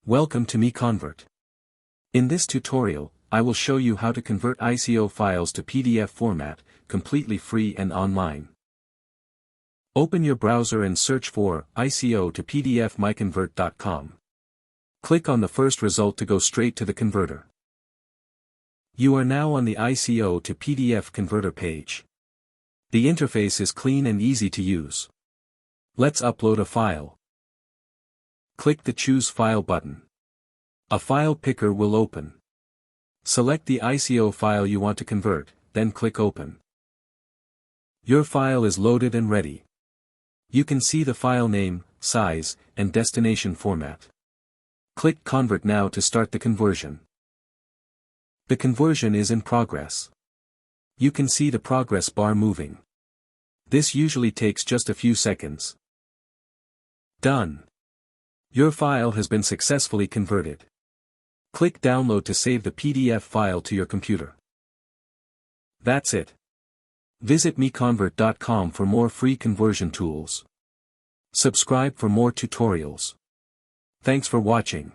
Welcome to MiConvert. In this tutorial, I will show you how to convert ICO files to PDF format, completely free and online. Open your browser and search for ICO to PDF MiConvert.com. Click on the first result to go straight to the converter. You are now on the ICO to PDF converter page. The interface is clean and easy to use. Let's upload a file. Click the Choose File button. A file picker will open. Select the ICO file you want to convert, then click Open. Your file is loaded and ready. You can see the file name, size, and destination format. Click Convert now to start the conversion. The conversion is in progress. You can see the progress bar moving. This usually takes just a few seconds. Done. Your file has been successfully converted. Click Download to save the PDF file to your computer. That's it. Visit MiConvert.com for more free conversion tools. Subscribe for more tutorials. Thanks for watching.